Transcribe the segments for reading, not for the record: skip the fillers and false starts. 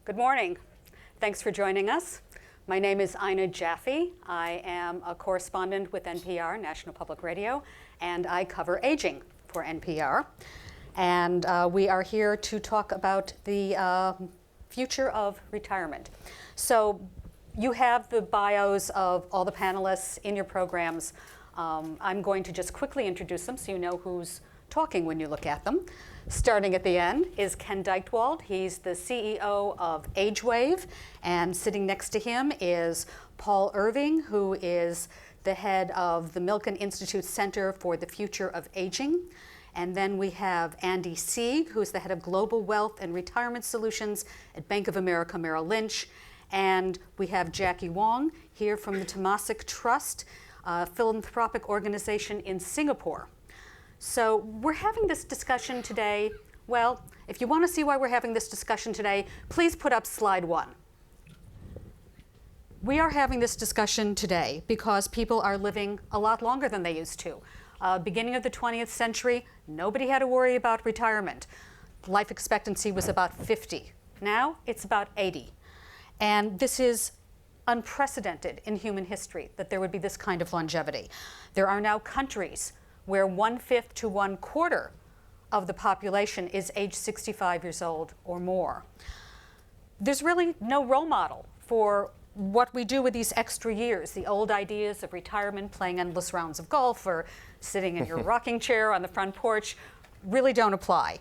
Good morning. Thanks for joining us. My name is Ina Jaffe. I am a correspondent with NPR, National Public Radio, and I cover aging for NPR. And we are here to talk about the future of retirement. So you have the bios of all the panelists in your programs. I'm going to just quickly introduce them so you know who's talking when you look at them. Starting at the end is Ken Deichtwald. He's the CEO of AgeWave, and sitting next to him is Paul Irving, who is the head of the Milken Institute Center for the Future of Aging. And then we have Andy Sieg, who's the head of Global Wealth and Retirement Solutions at Bank of America Merrill Lynch. And we have Jackie Wong here from the Temasek Trust, a philanthropic organization in Singapore. So we're having this discussion today. Well, if you want to see why we're having this discussion today, please put up slide 1. We are having this discussion today because people are living a lot longer than they used to. Beginning of the 20th century, nobody had to worry about retirement. Life expectancy was about 50. Now it's about 80. And this is unprecedented in human history that there would be this kind of longevity. There are now countries where 1/5 to 1/4 of the population is age 65 years old or more. There's really no role model for what we do with these extra years. The old ideas of retirement, playing endless rounds of golf or sitting in your rocking chair on the front porch, really don't apply.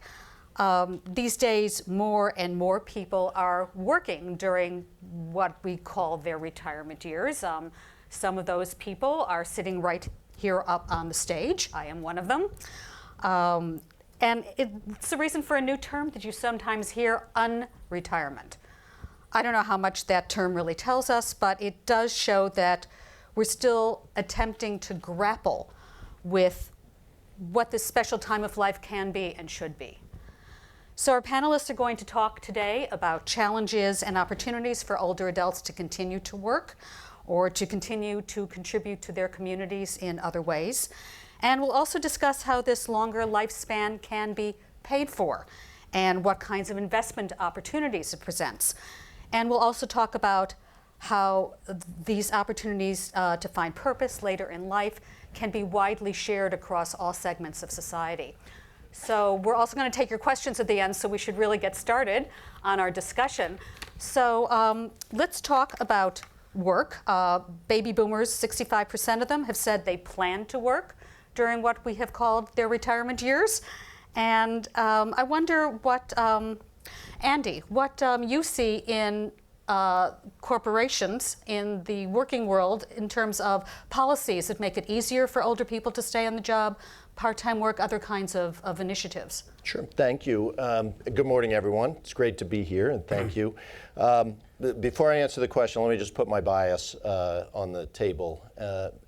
These days, more and more people are working during what we call their retirement years. Some of those people are sitting right here up on the stage. I am one of them. And it's the reason for a new term that you sometimes hear, unretirement. I don't know how much that term really tells us, but it does show that we're still attempting to grapple with what this special time of life can be and should be. So our panelists are going to talk today about challenges and opportunities for older adults to continue to work or to continue to contribute to their communities in other ways. And we'll also discuss how this longer lifespan can be paid for and what kinds of investment opportunities it presents. And we'll also talk about how these opportunities to find purpose later in life can be widely shared across all segments of society. So we're also going to take your questions at the end, so we should really get started on our discussion. So let's talk about work. Baby boomers, 65% of them have said they plan to work during what we have called their retirement years. And I wonder what, Andy, what you see in corporations in the working world in terms of policies that make it easier for older people to stay on the job, part-time work, other kinds of initiatives. Sure, thank you. Good morning, everyone. It's great to be here, and thank you. Before I answer the question, let me just put my bias on the table.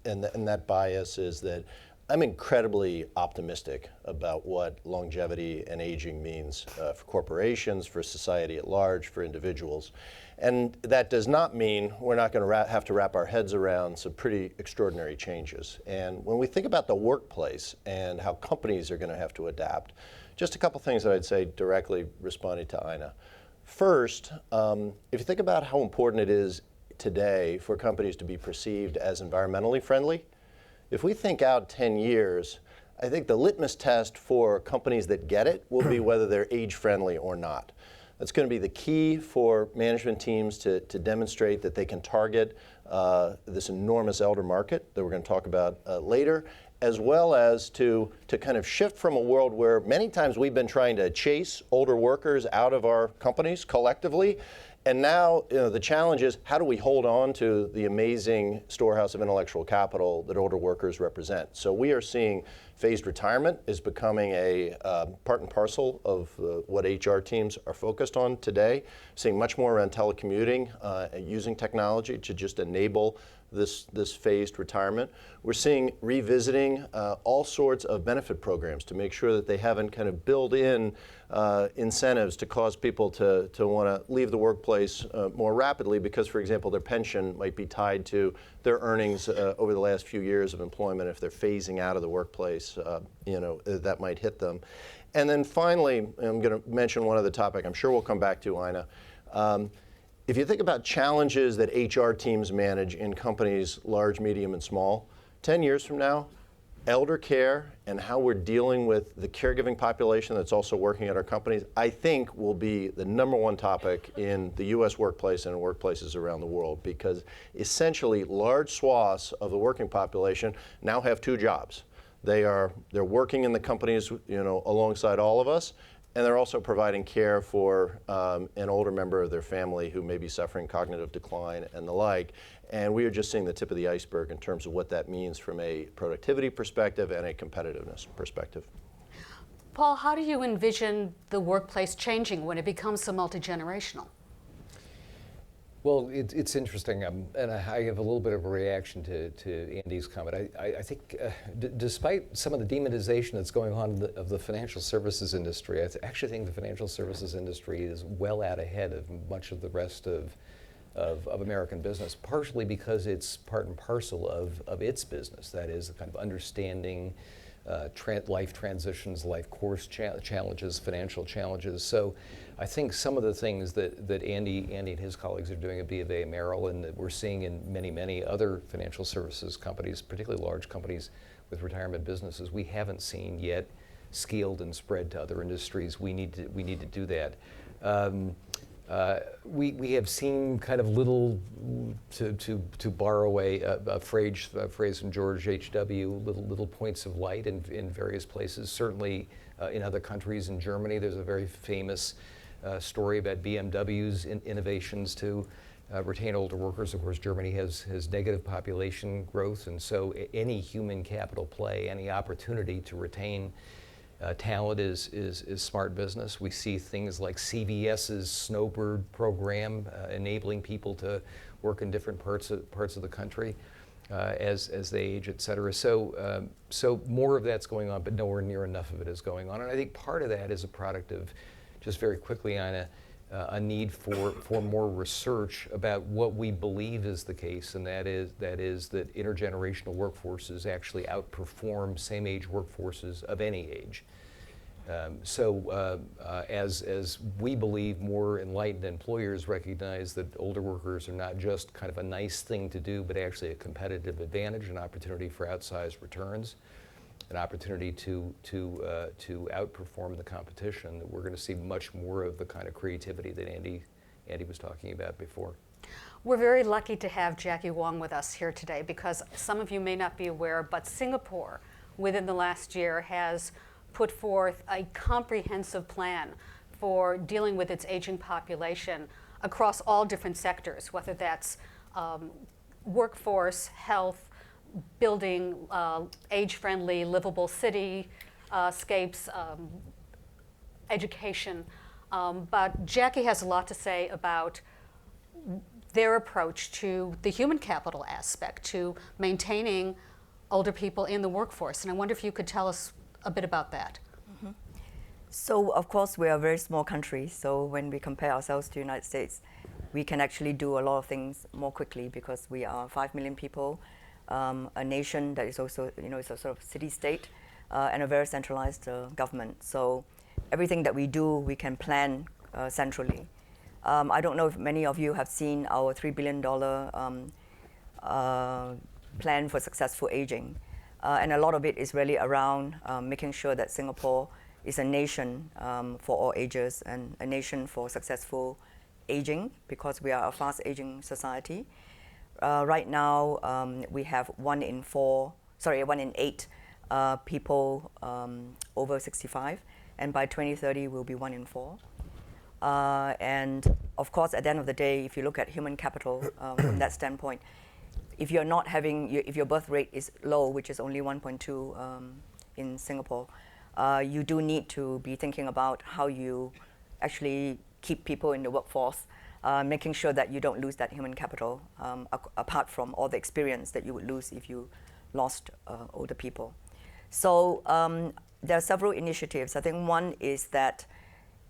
And that bias is that I'm incredibly optimistic about what longevity and aging means for corporations, for society at large, for individuals. And that does not mean we're not going to have to wrap our heads around some pretty extraordinary changes. And when we think about the workplace and how companies are going to have to adapt, just a couple things that I'd say directly responding to Ina. First, if you think about how important it is today for companies to be perceived as environmentally friendly, if we think out 10 years, I think the litmus test for companies that get it will be whether they're age friendly or not. That's going to be the key for management teams to demonstrate that they can target this enormous elder market that we're going to talk about later, as well as to kind of shift from a world where many times we've been trying to chase older workers out of our companies collectively. And now the challenge is, how do we hold on to the amazing storehouse of intellectual capital that older workers represent? So we are seeing phased retirement is becoming a part and parcel of what HR teams are focused on today. Seeing much more around telecommuting, using technology to just enable this phased retirement. We're seeing revisiting all sorts of benefit programs to make sure that they haven't kind of built in incentives to cause people to want to leave the workplace more rapidly because, for example, their pension might be tied to their earnings over the last few years of employment. If they're phasing out of the workplace, that might hit them. And then finally, I'm going to mention one other topic I'm sure we'll come back to, Ina. If you think about challenges that HR teams manage in companies large, medium, and small, 10 years from now, elder care and how we're dealing with the caregiving population that's also working at our companies, I think will be the #1 topic in the US workplace and in workplaces around the world, because essentially large swaths of the working population now have 2 jobs. They're working in the companies, alongside all of us, and they're also providing care for an older member of their family who may be suffering cognitive decline and the like. And we are just seeing the tip of the iceberg in terms of what that means from a productivity perspective and a competitiveness perspective. Paul, how do you envision the workplace changing when it becomes so multi-generational? Well, it's interesting, and I have a little bit of a reaction to Andy's comment. I think, despite some of the demonization that's going on of the financial services industry, I actually think the financial services industry is well out ahead of much of the rest of American business, partially because it's part and parcel of its business. That is, the kind of understanding life transitions, life course challenges, financial challenges. So I think some of the things that Andy and his colleagues are doing at B of A Merrill, and that we're seeing in many other financial services companies, particularly large companies with retirement businesses, we haven't seen yet scaled and spread to other industries. We need to do that. We have seen kind of little, to borrow a phrase from George H.W., little points of light in various places. Certainly in other countries, in Germany, there's a very famous story about BMW's innovations to retain older workers. Of course, Germany has negative population growth, and so any human capital play, any opportunity to retain talent is smart business. We see things like CVS's Snowbird program enabling people to work in different parts of the country as they age, et cetera. So more of that's going on, but nowhere near enough of it is going on. And I think part of that is a product of, just very quickly, on a need for more research about what we believe is the case, and that is that intergenerational workforces actually outperform same-age workforces of any age. As we believe more enlightened employers recognize that older workers are not just kind of a nice thing to do, but actually a competitive advantage, an opportunity for outsized returns, an opportunity to outperform the competition, that we're going to see much more of the kind of creativity that Andy was talking about before. We're very lucky to have Jackie Wong with us here today, because some of you may not be aware, but Singapore, within the last year, has put forth a comprehensive plan for dealing with its aging population across all different sectors, whether that's workforce, health, building age-friendly, livable cityscapes, education. But Jackie has a lot to say about their approach to the human capital aspect, to maintaining older people in the workforce. And I wonder if you could tell us a bit about that. Mm-hmm. So, of course, we are a very small country. So when we compare ourselves to the United States, we can actually do a lot of things more quickly, because we are 5 million people, a nation that is also, is a sort of city-state, and a very centralized government. So everything that we do, we can plan centrally. I don't know if many of you have seen our $3 billion plan for successful aging. And a lot of it is really around making sure that Singapore is a nation for all ages, and a nation for successful aging, because we are a fast aging society. Right now, we have 1 in 8 people over 65, and by 2030 will be 1 in 4. And of course, at the end of the day, if you look at human capital from that standpoint, if you're not having, if your birth rate is low, which is only 1.2 in Singapore, you do need to be thinking about how you actually keep people in the workforce, making sure that you don't lose that human capital, apart from all the experience that you would lose if you lost older people. So there are several initiatives. I think one is that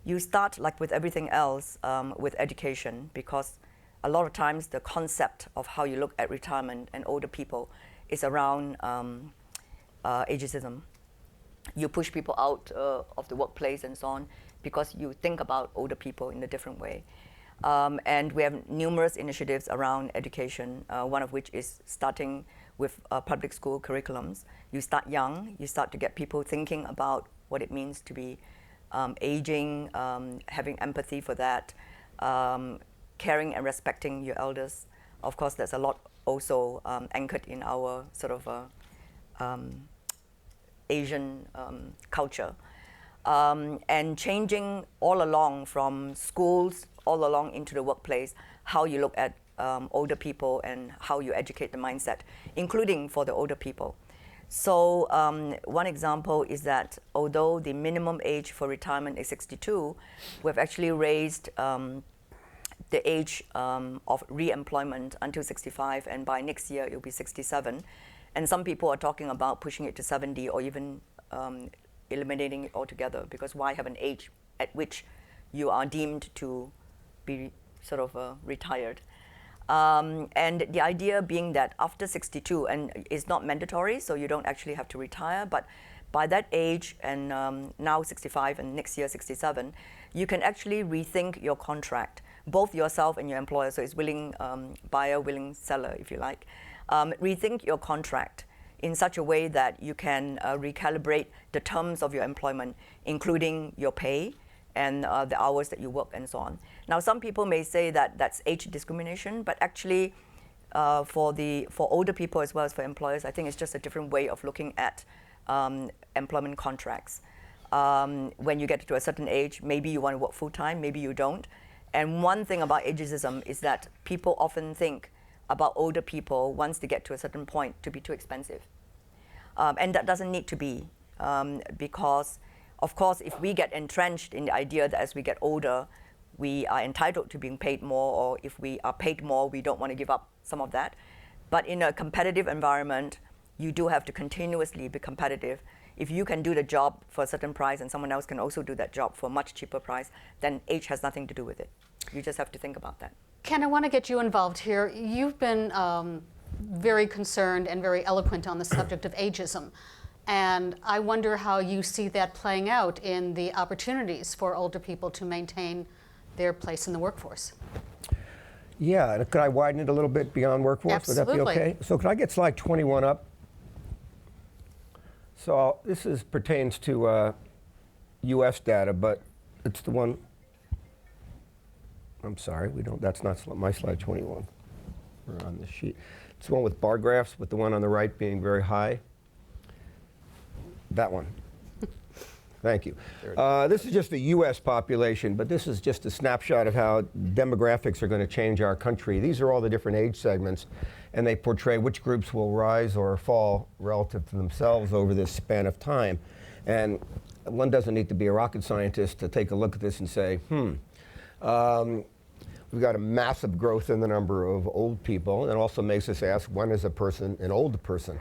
you start, like with everything else, with education, because a lot of times the concept of how you look at retirement and older people is around ageism. You push people out of the workplace and so on, because you think about older people in a different way. And we have numerous initiatives around education, one of which is starting with public school curriculums. You start young, you start to get people thinking about what it means to be aging, having empathy for that, caring and respecting your elders. Of course, there's a lot also anchored in our sort of Asian culture. And changing all along from schools all along into the workplace, how you look at older people and how you educate the mindset, including for the older people. So one example is that although the minimum age for retirement is 62, we've actually raised the age of re-employment until 65, and by next year it'll be 67. And some people are talking about pushing it to 70 or even eliminating it altogether, because why have an age at which you are deemed to be sort of retired? And the idea being that after 62, and it's not mandatory, so you don't actually have to retire, but by that age, and now 65 and next year 67, you can actually rethink your contract, both yourself and your employer, so it's willing buyer, willing seller, if you like. Rethink your contract in such a way that you can recalibrate the terms of your employment, including your pay and the hours that you work and so on. Now, some people may say that that's age discrimination, but actually for older people as well as for employers, I think it's just a different way of looking at employment contracts. When you get to a certain age, maybe you want to work full-time, maybe you don't. And one thing about ageism is that people often think about older people, once they get to a certain point, to be too expensive. And that doesn't need to be, because, of course, if we get entrenched in the idea that as we get older, we are entitled to being paid more, or if we are paid more, we don't want to give up some of that. But in a competitive environment, you do have to continuously be competitive. If you can do the job for a certain price and someone else can also do that job for a much cheaper price, then age has nothing to do with it. You just have to think about that. Ken, I want to get you involved here. You've been very concerned and very eloquent on the subject of ageism. And I wonder how you see that playing out in the opportunities for older people to maintain their place in the workforce. Yeah, could I widen it a little bit beyond workforce? Absolutely. Would that be okay? So could I get slide 21 up? So this pertains to U.S. data, but it's the one. I'm sorry, that's not my slide 21. We're on this sheet. It's the one with bar graphs, with the one on the right being very high. That one. Thank you. This is just the U.S. population, but this is just a snapshot of how demographics are going to change our country. These are all the different age segments, and they portray which groups will rise or fall relative to themselves over this span of time. And one doesn't need to be a rocket scientist to take a look at this and say, we've got a massive growth in the number of old people, and it also makes us ask, when is a person an old person?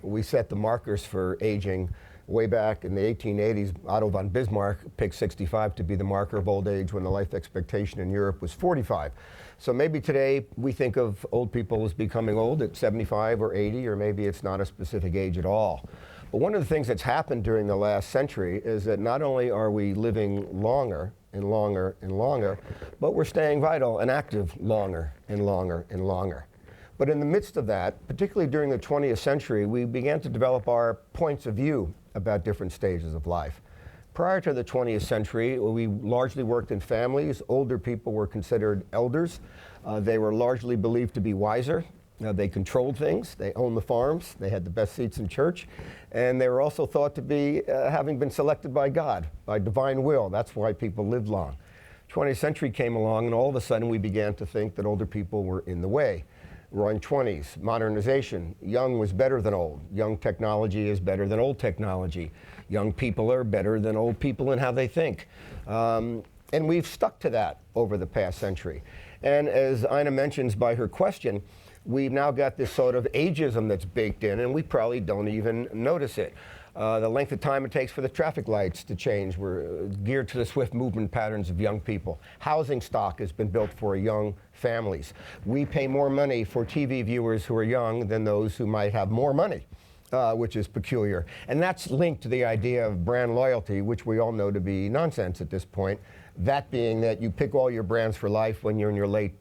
We set the markers for aging way back in the 1880s. Otto von Bismarck picked 65 to be the marker of old age when the life expectation in Europe was 45. So maybe today we think of old people as becoming old at 75 or 80, or maybe it's not a specific age at all. But one of the things that's happened during the last century is that not only are we living longer and longer and longer, but we're staying vital and active longer and longer and longer. But in the midst of that, particularly during the 20th century, we began to develop our points of view about different stages of life. Prior to the 20th century, we largely worked in families. Older people were considered elders. They were largely believed to be wiser. They controlled things. They owned the farms. They had the best seats in church. And they were also thought to be having been selected by God, by divine will. That's why people lived long. 20th century came along, and all of a sudden we began to think that older people were in the way. Roaring 20s, modernization. Young was better than old. Young technology is better than old technology. Young people are better than old people in how they think. And we've stuck to that over the past century. And as Ina mentions by her question, we've now got this sort of ageism that's baked in, and we probably don't even notice it. The length of time it takes for the traffic lights to change. We're geared to the swift movement patterns of young people. Housing stock has been built for young families. We pay more money for TV viewers who are young than those who might have more money, which is peculiar. And that's linked to the idea of brand loyalty, which we all know to be nonsense at this point. That being that you pick all your brands for life when you're in your late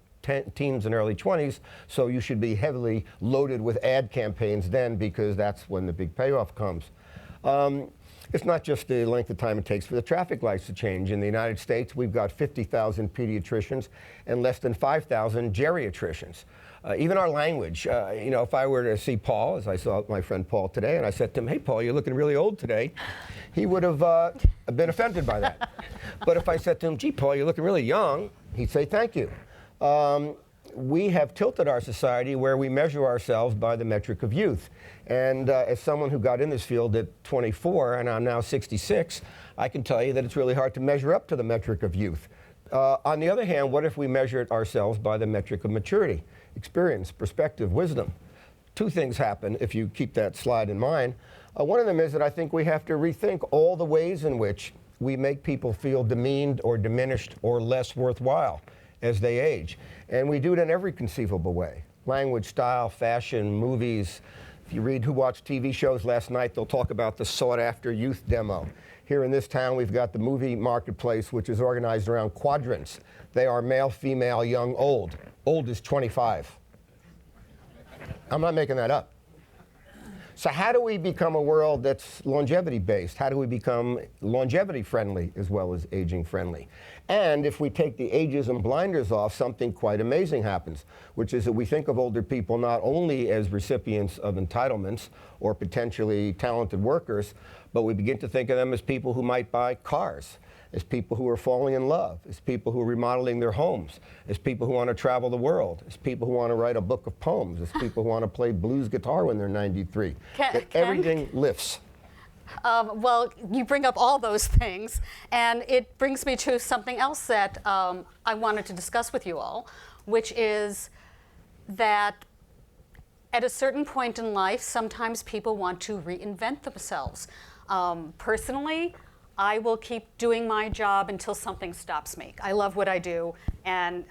teens and early 20s, so you should be heavily loaded with ad campaigns then, because that's when the big payoff comes. It's not just the length of time it takes for the traffic lights to change. In the United States, we've got 50,000 pediatricians and less than 5,000 geriatricians. Even our language, you know, if I were to see Paul, as I saw my friend Paul today, and I said to him, "Hey, Paul, you're looking really old today," he would have been offended by that. But if I said to him, "Gee, Paul, you're looking really young," he'd say, "Thank you." We have tilted our society where we measure ourselves by the metric of youth. And as someone who got in this field at 24 and I'm now 66, I can tell you that it's really hard to measure up to the metric of youth. On the other hand, what if we measured ourselves by the metric of maturity, experience, perspective, wisdom? Two things happen if you keep that slide in mind. One of them is that I think we have to rethink all the ways in which we make people feel demeaned or diminished or less worthwhile as they age. And we do it in every conceivable way. Language, style, fashion, movies. If you read Who Watched TV Shows last night, they'll talk about the sought-after youth demo. Here in this town, we've got the movie marketplace, which is organized around quadrants. They are male, female, young, old. Old is 25. I'm not making that up. So how do we become a world that's longevity-based? How do we become longevity-friendly as well as aging-friendly? And if we take the ageism blinders off, something quite amazing happens, which is that we think of older people not only as recipients of entitlements or potentially talented workers, but we begin to think of them as people who might buy cars, as people who are falling in love, as people who are remodeling their homes, as people who want to travel the world, as people who want to write a book of poems, as people who want to play blues guitar when they're 93. Everything lifts. Well, you bring up all those things, and it brings me to something else that I wanted to discuss with you all, which is that at a certain point in life, sometimes people want to reinvent themselves. Personally, I will keep doing my job until something stops me. I love what I do, and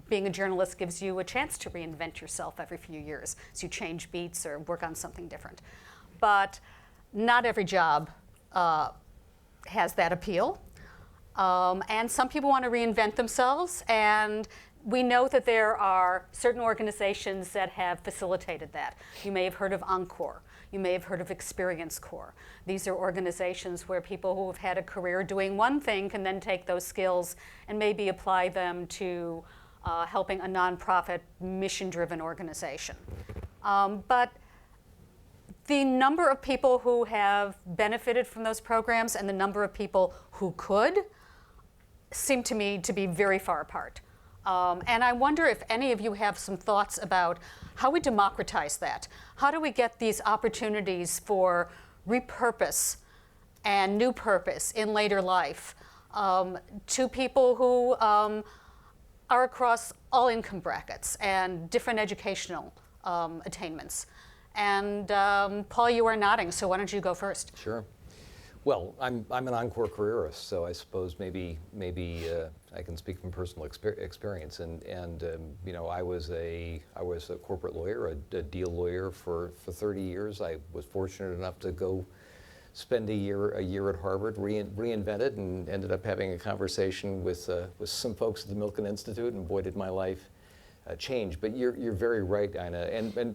being a journalist gives you a chance to reinvent yourself every few years. So you change beats or work on something different. But not every job has that appeal. And some people want to reinvent themselves, and we know that there are certain organizations that have facilitated that. You may have heard of Encore. You may have heard of Experience Corps. These are organizations where people who have had a career doing one thing can then take those skills and maybe apply them to helping a nonprofit, mission-driven organization. But the number of people who have benefited from those programs and the number of people who could seem to me to be very far apart. And I wonder if any of you have some thoughts about how we democratize that. How do we get these opportunities for repurpose and new purpose in later life to people who are across all income brackets and different educational attainments? And Paul, you are nodding, so why don't you go first? Sure. Well, I'm an Encore careerist, so I suppose maybe I can speak from personal experience. And you know, I was a corporate lawyer, a deal lawyer for 30 years. I was fortunate enough to go spend a year at Harvard, reinvented, and ended up having a conversation with some folks at the Milken Institute, and boy, did my life change. But you're very right, Ina. And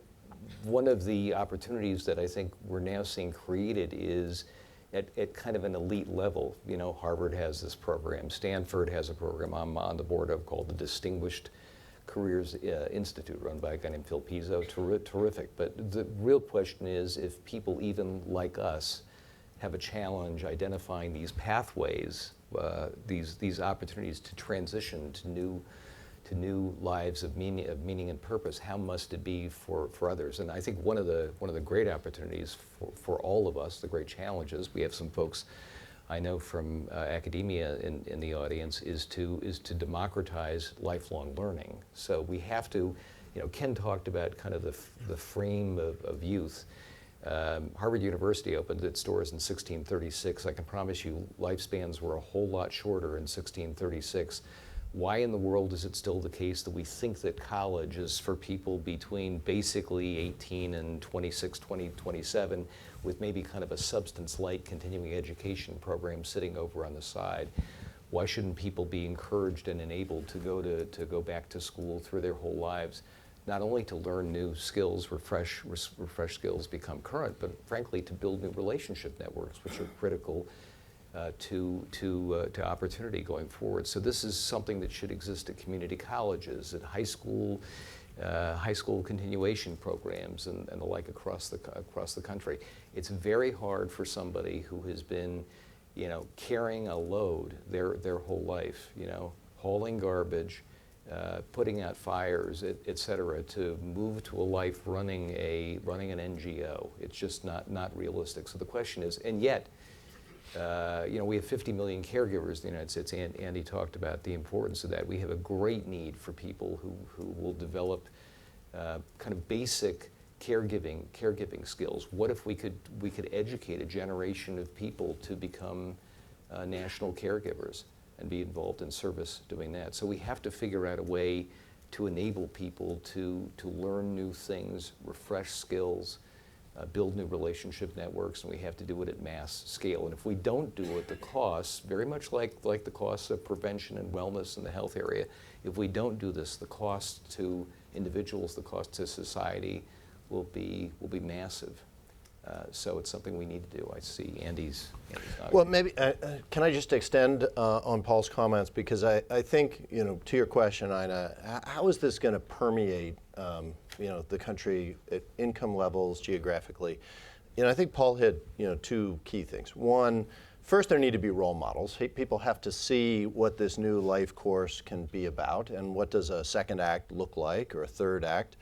one of the opportunities that I think we're now seeing created is at kind of an elite level. You know, Harvard has this program, Stanford has a program I'm on the board of called the Distinguished Careers Institute, run by a guy named Phil Pizzo, terrific. But the real question is if people even like us have a challenge identifying these pathways, these opportunities to transition to new lives of meaning and purpose, how must it be for others? And I think one of the great opportunities for all of us, the great challenges, we have some folks I know from academia in the audience, is to democratize lifelong learning. So we have to, you know, Ken talked about kind of the frame of youth. Harvard University opened its doors in 1636. I can promise you lifespans were a whole lot shorter in 1636. Why in the world is it still the case that we think that college is for people between basically 18 and 26, 27, with maybe kind of a substance-light continuing education program sitting over on the side? Why shouldn't people be encouraged and enabled to go back to school through their whole lives, not only to learn new skills, refresh skills, become current, but frankly to build new relationship networks, which are critical to opportunity going forward. So this is something that should exist at community colleges, at high school continuation programs, and the like across the country. It's very hard for somebody who has been, carrying a load their whole life, hauling garbage, putting out fires, et cetera, to move to a life running an NGO. It's just not realistic. So the question is, and yet, we have 50 million caregivers in the United States. Andy talked about the importance of that. We have a great need for people who will develop kind of basic caregiving skills. What if we could educate a generation of people to become national caregivers and be involved in service doing that? So we have to figure out a way to enable people to learn new things, refresh skills, build new relationship networks, and we have to do it at mass scale. And if we don't do it, the costs, very much like the costs of prevention and wellness in the health area, if we don't do this, the cost to individuals, the cost to society will be massive. So it's something we need to do. I see Andy's nodding. Well, maybe, can I just extend on Paul's comments, because I think, to your question, Ina, how is this going to permeate, the country at income levels geographically? I think Paul hit, two key things. One, first, there need to be role models. People have to see what this new life course can be about, and what does a second act look like, or a third act.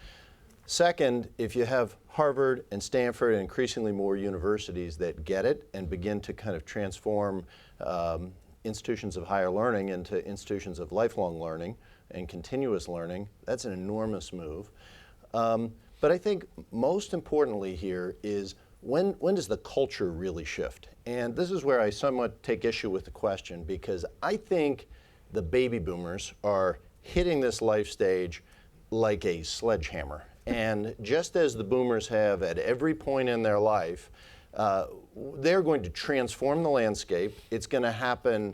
Second, if you have Harvard and Stanford and increasingly more universities that get it and begin to kind of transform institutions of higher learning into institutions of lifelong learning and continuous learning, that's an enormous move. But I think most importantly here is when does the culture really shift? And this is where I somewhat take issue with the question, because I think the baby boomers are hitting this life stage like a sledgehammer. And just as the boomers have at every point in their life, they're going to transform the landscape. It's going to happen,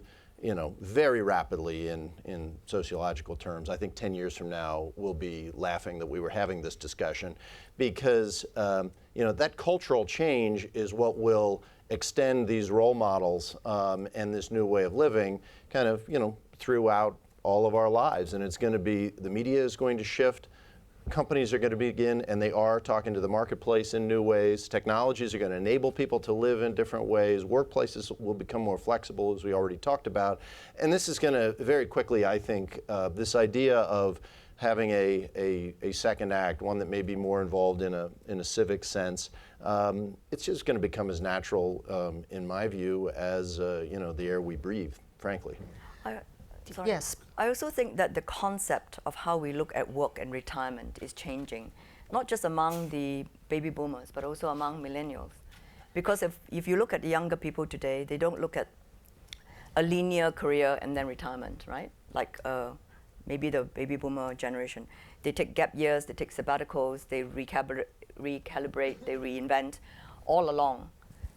very rapidly in sociological terms. I think 10 years from now, we'll be laughing that we were having this discussion, because that cultural change is what will extend these role models and this new way of living kind of, throughout all of our lives. And it's going to be, the media is going to shift. Companies are going to begin, and they are talking to the marketplace in new ways. Technologies are going to enable people to live in different ways. Workplaces will become more flexible, as we already talked about. And this is going to very quickly, I think, this idea of having a second act, one that may be more involved in a civic sense, it's just going to become as natural, in my view, as the air we breathe, frankly. Sorry. Yes. I also think that the concept of how we look at work and retirement is changing, not just among the baby boomers, but also among millennials. Because if you look at the younger people today, they don't look at a linear career and then retirement, right? Like maybe the baby boomer generation. They take gap years, they take sabbaticals, they recalibrate, they reinvent all along.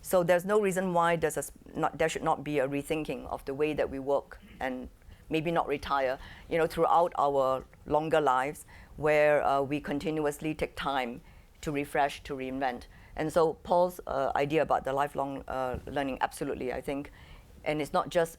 So there's no reason why there should not be a rethinking of the way that we work and maybe not retire, throughout our longer lives, where we continuously take time to refresh, to reinvent. And so Paul's idea about the lifelong learning, absolutely, I think, and it's not just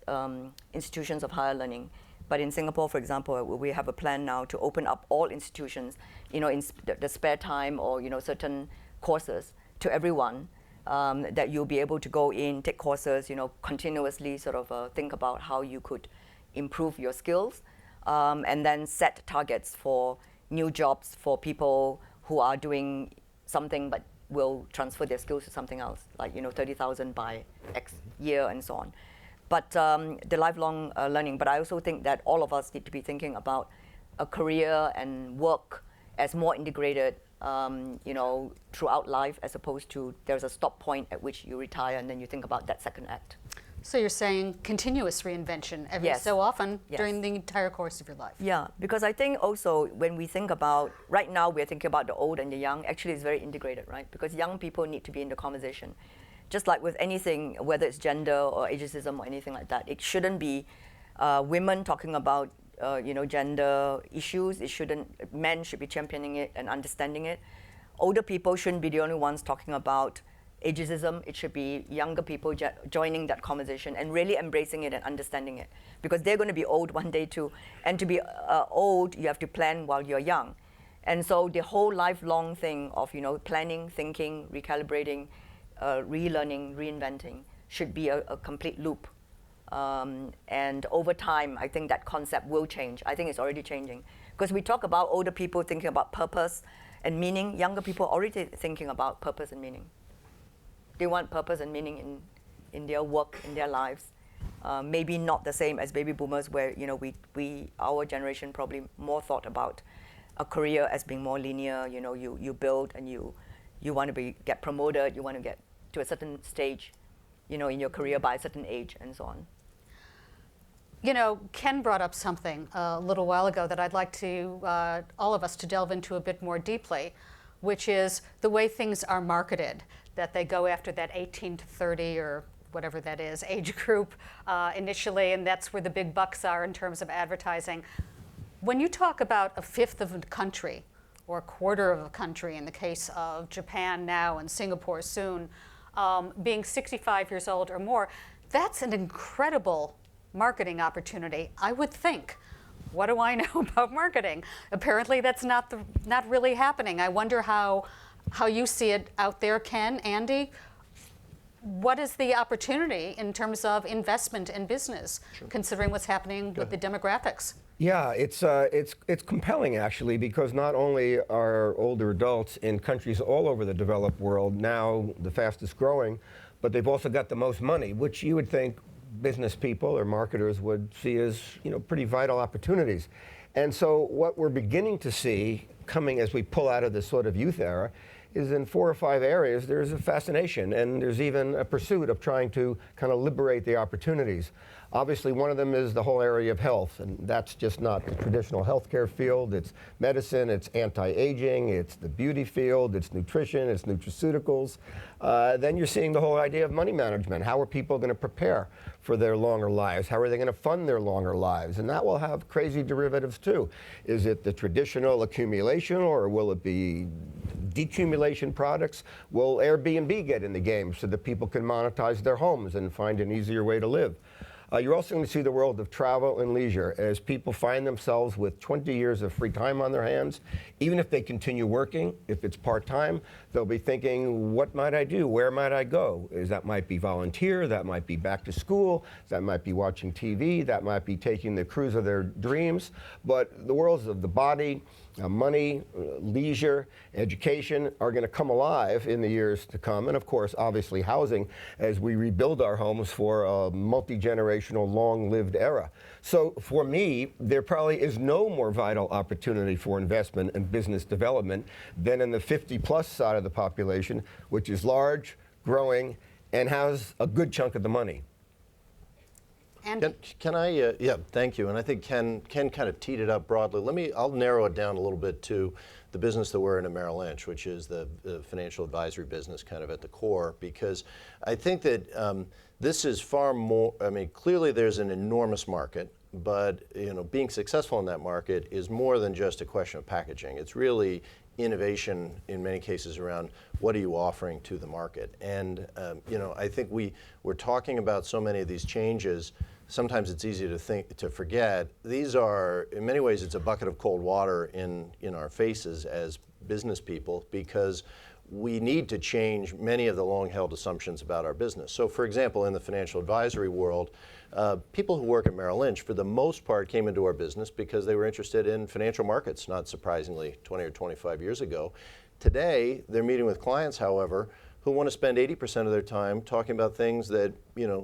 institutions of higher learning, but in Singapore, for example, we have a plan now to open up all institutions, in the spare time or, certain courses to everyone, that you'll be able to go in, take courses, continuously sort of think about how you could improve your skills, and then set targets for new jobs for people who are doing something but will transfer their skills to something else, like 30,000 by X year and so on. But the lifelong learning, but I also think that all of us need to be thinking about a career and work as more integrated, throughout life, as opposed to there's a stop point at which you retire and then you think about that second act. So you're saying continuous reinvention every Yes. so often Yes. during the entire course of your life. Yeah, because I think also when we think about, right now we're thinking about the old and the young, actually it's very integrated, right? Because young people need to be in the conversation. Just like with anything, whether it's gender or ageism or anything like that, it shouldn't be Women talking about gender issues. Men should be championing it and understanding it. Older people shouldn't be the only ones talking about ageism. It should be younger people joining that conversation and really embracing it and understanding it, because they're going to be old one day too. And to be old, you have to plan while you're young. And so the whole lifelong thing of planning, thinking, recalibrating, relearning, reinventing should be a complete loop. And over time, I think that concept will change. I think it's already changing. Because we talk about older people thinking about purpose and meaning. Younger people are already thinking about purpose and meaning. They want purpose and meaning in their work, in their lives. Maybe not the same as baby boomers, where our generation probably more thought about a career as being more linear. You build and you want to get promoted. You want to get to a certain stage, in your career by a certain age, and so on. Ken brought up something a little while ago that I'd like to all of us to delve into a bit more deeply, which is the way things are marketed, that they go after that 18 to 30 or whatever that is, age group initially, and that's where the big bucks are in terms of advertising. When you talk about a fifth of a country or a quarter of a country, in the case of Japan now and Singapore soon, being 65 years old or more, that's an incredible marketing opportunity, I would think. What do I know about marketing? Apparently that's not really happening. I wonder how you see it out there, Ken, Andy. What is the opportunity in terms of investment in business, considering what's happening with the demographics? Yeah, it's compelling actually, because not only are older adults in countries all over the developed world now the fastest growing, but they've also got the most money, which you would think business people or marketers would see as pretty vital opportunities. And so what we're beginning to see coming as we pull out of this sort of youth era is in 4 or 5 areas there's a fascination, and there's even a pursuit of trying to kind of liberate the opportunities. Obviously, one of them is the whole area of health, and that's just not the traditional healthcare field. It's medicine, it's anti-aging, it's the beauty field, it's nutrition, it's nutraceuticals. Then you're seeing the whole idea of money management. How are people going to prepare for their longer lives? How are they going to fund their longer lives? And that will have crazy derivatives too. Is it the traditional accumulation, or will it be decumulation products? Will Airbnb get in the game so that people can monetize their homes and find an easier way to live? You're also going to see the world of travel and leisure as people find themselves with 20 years of free time on their hands. Even if they continue working, if it's part-time, they'll be thinking, what might I do? Where might I go? That might be volunteer, that might be back to school, that might be watching TV, that might be taking the cruise of their dreams. But the worlds of the body, money, leisure, education are going to come alive in the years to come. And of course, obviously housing, as we rebuild our homes for a multi-generational, long-lived era. So for me, there probably is no more vital opportunity for investment and business development than in the 50-plus side of the population, which is large, growing, and has a good chunk of the money. Can I, yeah, thank you. And I think Ken kind of teed it up broadly. I'll narrow it down a little bit to the business that we're in at Merrill Lynch, which is the financial advisory business kind of at the core, because I think that this is far more, clearly there's an enormous market, but being successful in that market is more than just a question of packaging. It's really innovation in many cases around what are you offering to the market. And I think we're talking about so many of these changes. Sometimes it's easy to forget. These are, in many ways, it's a bucket of cold water in our faces as business people, because we need to change many of the long-held assumptions about our business. So, for example, in the financial advisory world, people who work at Merrill Lynch, for the most part, came into our business because they were interested in financial markets, not surprisingly, 20 or 25 years ago. Today, they're meeting with clients, however, who want to spend 80% of their time talking about things that,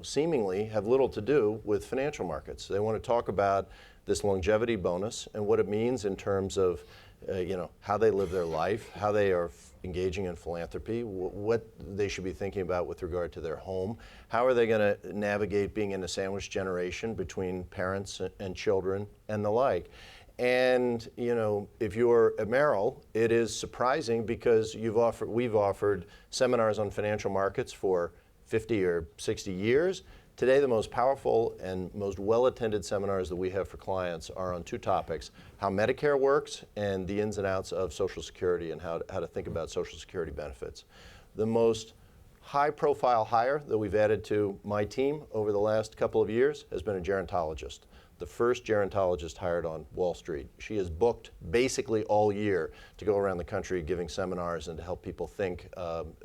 seemingly have little to do with financial markets. They want to talk about this longevity bonus and what it means in terms of, how they live their life, how they are engaging in philanthropy, what they should be thinking about with regard to their home, how are they going to navigate being in a sandwich generation between parents and children and the like. And if you're at Merrill, it is surprising because we've offered seminars on financial markets for 50 or 60 years. Today, the most powerful and most well-attended seminars that we have for clients are on two topics: how Medicare works and the ins and outs of Social Security and how to think about Social Security benefits. The most high-profile hire that we've added to my team over the last couple of years has been a gerontologist. The first gerontologist hired on Wall Street. She is booked basically all year to go around the country giving seminars and to help people think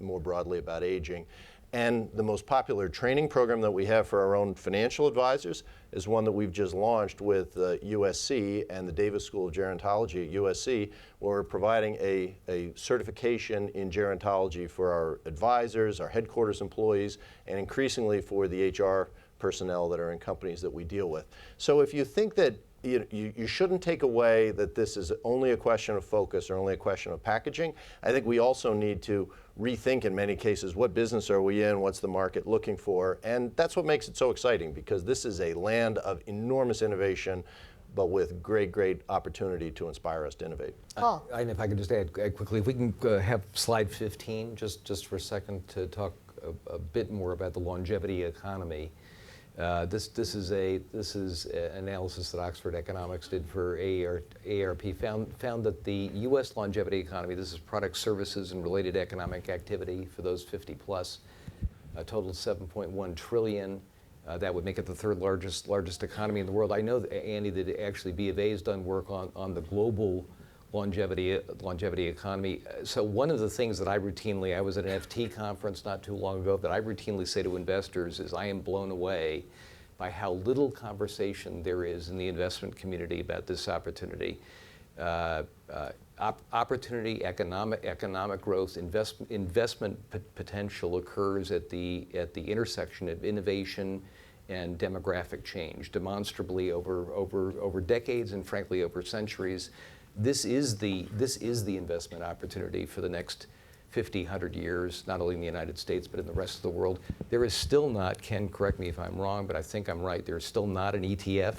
more broadly about aging. And the most popular training program that we have for our own financial advisors is one that we've just launched with USC and the Davis School of Gerontology at USC, where we're providing a certification in gerontology for our advisors, our headquarters employees, and increasingly for the HR personnel that are in companies that we deal with. So if you think that you shouldn't take away that this is only a question of focus or only a question of packaging, I think we also need to rethink in many cases, what business are we in, what's the market looking for, and that's what makes it so exciting, because this is a land of enormous innovation, but with great, great opportunity to inspire us to innovate. Paul. And if I could just add quickly, if we can have slide 15 just for a second to talk a bit more about the longevity economy. This is an analysis that Oxford Economics did for AARP, found that the U.S. longevity economy, this is products, services, and related economic activity for those 50 plus, totaled 7.1 trillion. That would make it the third largest economy in the world. I know, Andy, that actually B of A has done work on the global longevity economy. So one of the things that I was at an FT conference not too long ago, that I routinely say to investors is I am blown away by how little conversation there is in the investment community about this opportunity. Opportunity, economic growth, investment potential occurs at the intersection of innovation and demographic change, demonstrably over decades and frankly over centuries. This is the investment opportunity for the next 50, 100 years, not only in the United States, but in the rest of the world. There is still not, Ken, correct me if I'm wrong, but I think I'm right, there's still not an ETF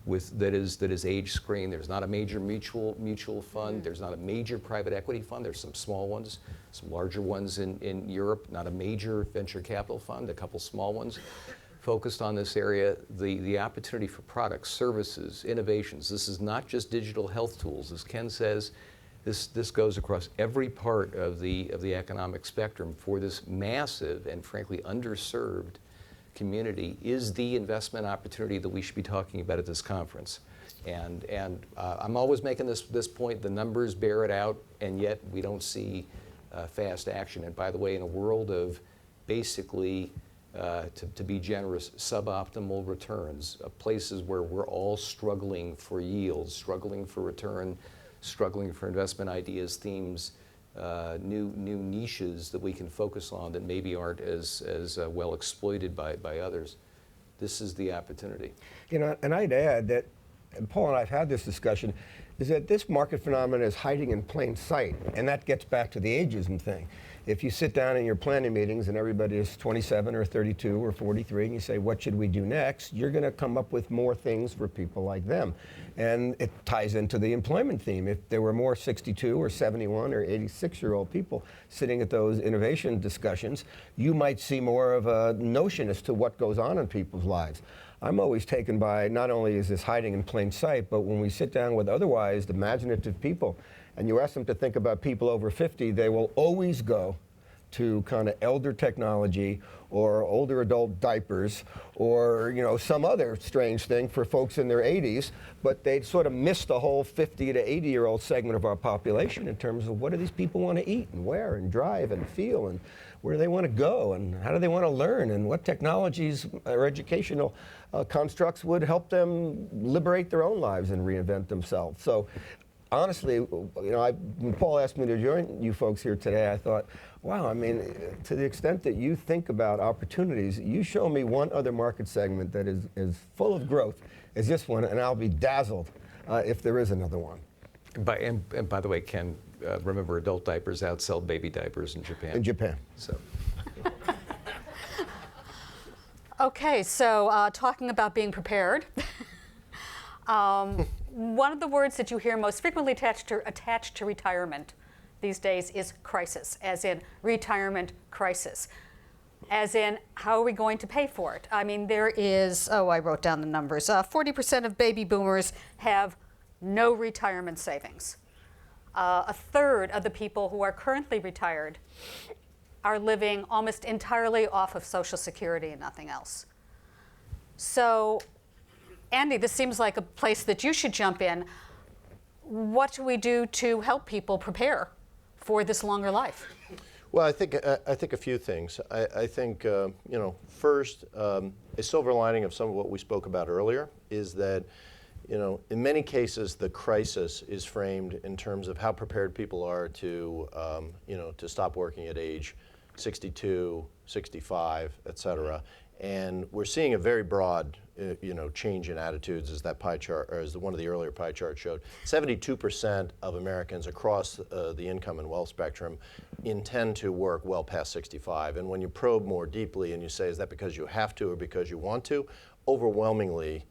that is age screened. There's not a major mutual fund. There's not a major private equity fund. There's some small ones, some larger ones in Europe, not a major venture capital fund, a couple small ones focused on this area. The opportunity for products, services, innovations. This is not just digital health tools. As Ken says, this goes across every part of the economic spectrum for this massive and frankly underserved community is the investment opportunity that we should be talking about at this conference. And I'm always making this point, the numbers bear it out, and yet we don't see fast action. And by the way, in a world of basically, to be generous, suboptimal returns, places where we're all struggling for yields, struggling for return, struggling for investment ideas, themes, new niches that we can focus on that maybe aren't as well exploited by others. This is the opportunity. You know, and I'd add that, and Paul and I have had this discussion, is that this market phenomenon is hiding in plain sight, and that gets back to the ageism thing. If you sit down in your planning meetings and everybody is 27 or 32 or 43 and you say, what should we do next? You're going to come up with more things for people like them. And it ties into the employment theme. If there were more 62 or 71 or 86-year-old people sitting at those innovation discussions, you might see more of a notion as to what goes on in people's lives. I'm always taken by, not only is this hiding in plain sight, but when we sit down with otherwise imaginative people, and you ask them to think about people over 50, they will always go to kind of elder technology or older adult diapers or, you know, some other strange thing for folks in their 80s, but they sort of miss the whole 50 to 80-year-old segment of our population in terms of what do these people want to eat and wear and drive and feel and where do they want to go and how do they want to learn and what technologies or educational constructs would help them liberate their own lives and reinvent themselves. So honestly, you know, when Paul asked me to join you folks here today, I thought, wow, I mean, to the extent that you think about opportunities, you show me one other market segment that is as full of growth as this one, and I'll be dazzled if there is another one. And by the way, Ken, remember adult diapers outsell baby diapers in Japan. In Japan. So. Okay, so talking about being prepared. One of the words that you hear most frequently attached to retirement these days is crisis, as in retirement crisis. As in, how are we going to pay for it? I mean, there is, I wrote down the numbers. 40% of baby boomers have no retirement savings. A third of the people who are currently retired are living almost entirely off of Social Security and nothing else. So, Andy, this seems like a place that you should jump in. What do we do to help people prepare for this longer life? Well, I think a few things. I think first, a silver lining of some of what we spoke about earlier is that in many cases the crisis is framed in terms of how prepared people are to to stop working at age 62, 65, et cetera. And we're seeing a very broad change in attitudes, as that pie chart, or as one of the earlier pie charts showed. 72% of Americans across the income and wealth spectrum intend to work well past 65. And when you probe more deeply and you say, is that because you have to or because you want to? Overwhelmingly,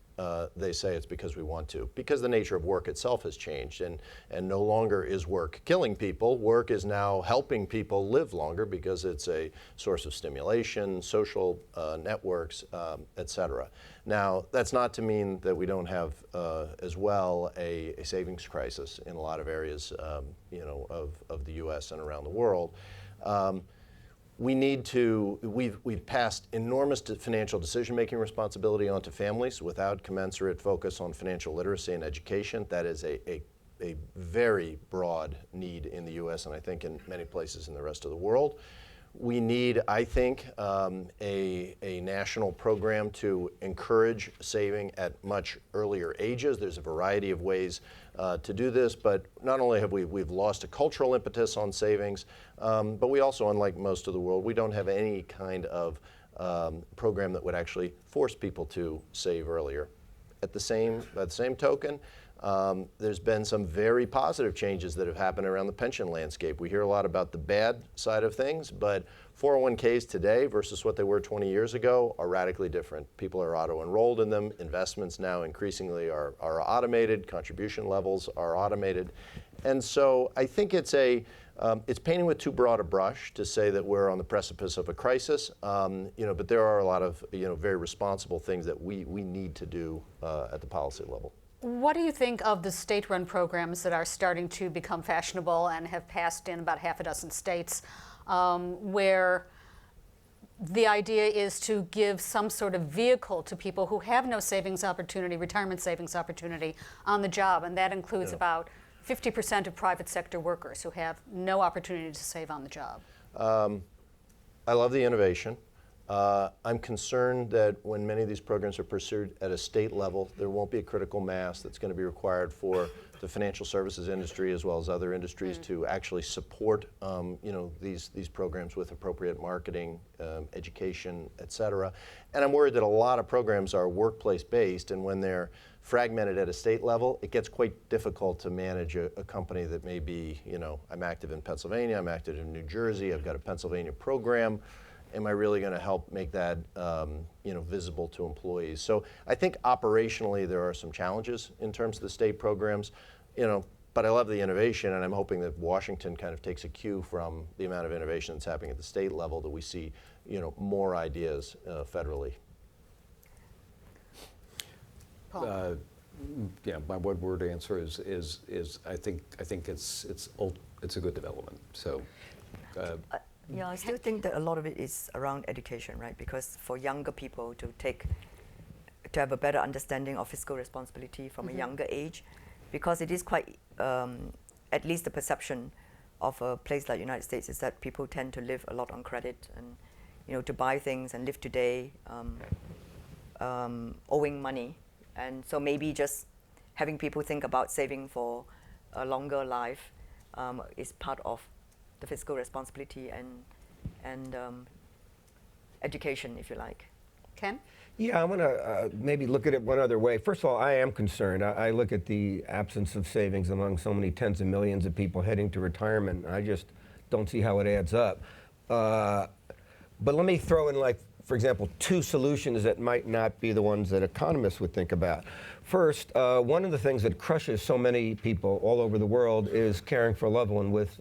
they say it's because we want to, because the nature of work itself has changed, and no longer is work killing people. Work is now helping people live longer because it's a source of stimulation, social networks, et cetera. Now, that's not to mean that we don't have as well a savings crisis in a lot of areas of the U.S. and around the world. We've passed enormous financial decision-making responsibility onto families without commensurate focus on financial literacy and education. That is a very broad need in the U.S. and I think in many places in the rest of the world. We need, I think, a national program to encourage saving at much earlier ages. There's a variety of ways to do this, but not only have we've lost a cultural impetus on savings, but we also, unlike most of the world, we don't have any kind of program that would actually force people to save earlier. At the same token, there's been some very positive changes that have happened around the pension landscape. We hear a lot about the bad side of things, but 401ks today versus what they were 20 years ago are radically different. People are auto-enrolled in them. Investments now increasingly are automated. Contribution levels are automated. And so I think it's painting with too broad a brush to say that we're on the precipice of a crisis, but there are a lot of very responsible things that we need to do at the policy level. What do you think of the state-run programs that are starting to become fashionable and have passed in about half a dozen states, where the idea is to give some sort of vehicle to people who have no savings opportunity, retirement savings opportunity on the job, and that includes about 50% of private sector workers who have no opportunity to save on the job? I love the innovation. I'm concerned that when many of these programs are pursued at a state level, there won't be a critical mass that's going to be required for the financial services industry as well as other industries to actually support these programs with appropriate marketing, education, et cetera. And I'm worried that a lot of programs are workplace-based, and when they're fragmented at a state level, it gets quite difficult to manage a company that may be, I'm active in Pennsylvania, I'm active in New Jersey, I've got a Pennsylvania program. Am I really going to help make that visible to employees? So I think operationally there are some challenges in terms of the state programs, but I love the innovation, and I'm hoping that Washington kind of takes a cue from the amount of innovation that's happening at the state level, that we see more ideas federally. Paul. My one-word answer is I think it's a good development. So. Yeah, I still think that a lot of it is around education, right? Because for younger people to have a better understanding of fiscal responsibility from a younger age, because it is quite, at least the perception of a place like the United States is that people tend to live a lot on credit and, to buy things and live today owing money. And so maybe just having people think about saving for a longer life is part of the fiscal responsibility and education, if you like. Ken? Yeah, I'm going to maybe look at it one other way. First of all, I am concerned. I look at the absence of savings among so many tens of millions of people heading to retirement. I just don't see how it adds up. But let me throw in like for example, two solutions that might not be the ones that economists would think about. First, one of the things that crushes so many people all over the world is caring for a loved one with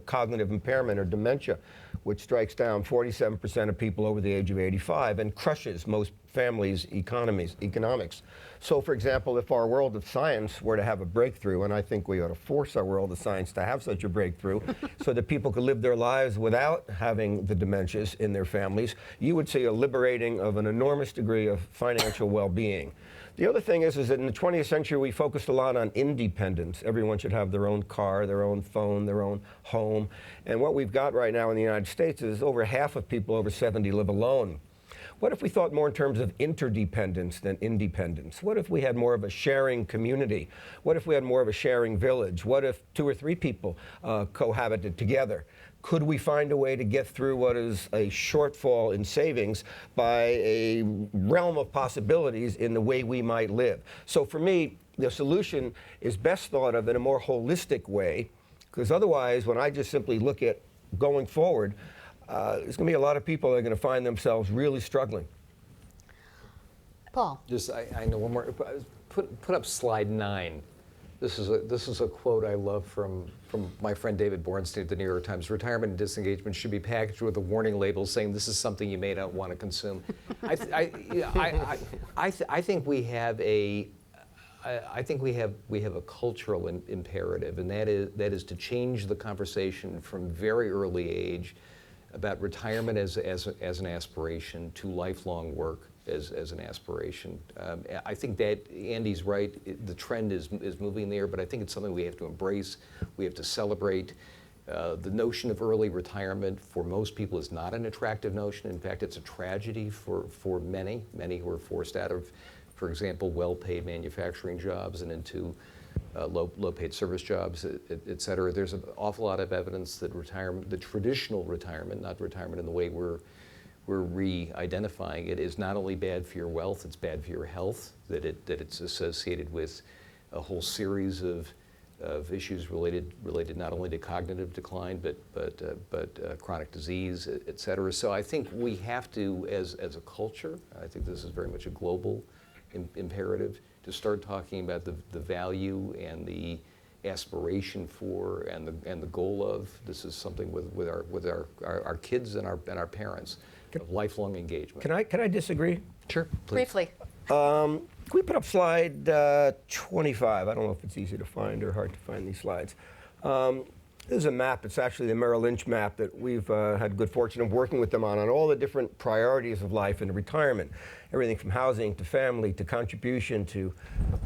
cognitive impairment or dementia, which strikes down 47% of people over the age of 85 and crushes most families' economics. So, for example, if our world of science were to have a breakthrough, and I think we ought to force our world of science to have such a breakthrough so that people could live their lives without having the dementias in their families, you would see a liberating of an enormous degree of financial well-being. The other thing is that in the 20th century, we focused a lot on independence. Everyone should have their own car, their own phone, their own home. And what we've got right now in the United States is over half of people over 70 live alone. What if we thought more in terms of interdependence than independence? What if we had more of a sharing community? What if we had more of a sharing village? What if 2 or 3 people cohabited together? Could we find a way to get through what is a shortfall in savings by a realm of possibilities in the way we might live? So for me, the solution is best thought of in a more holistic way, because otherwise, when I just simply look at going forward, there's going to be a lot of people that are going to find themselves really struggling. Paul. Just, I know one more. Put up slide 9. This is a quote I love from my friend David Bornstein at the New York Times. Retirement and disengagement should be packaged with a warning label saying this is something you may not want to consume. I think we have a cultural imperative, and that is to change the conversation from very early age about retirement as an aspiration to lifelong work as an aspiration. I think that Andy's right. The trend is moving there, but I think it's something we have to embrace. We have to celebrate. The notion of early retirement for most people is not an attractive notion. In fact, it's a tragedy for many who are forced out of, for example, well-paid manufacturing jobs and into low-paid service jobs, et cetera. There's an awful lot of evidence that retirement, the traditional retirement, not retirement in the way we're re-identifying it, is not only bad for your wealth, it's bad for your health, that it's associated with a whole series of issues related not only to cognitive decline, but chronic disease, et cetera. So I think we have to, as a culture, I think this is very much a global imperative, to start talking about the value and the aspiration for and the goal of. This is something with our kids and our parents, of lifelong engagement. Can I disagree? Sure, please. Briefly. Can we put up slide 25? I don't know if it's easy to find or hard to find these slides. This is a map. It's actually the Merrill Lynch map that we've had good fortune of working with them on all the different priorities of life and retirement. Everything from housing to family to contribution to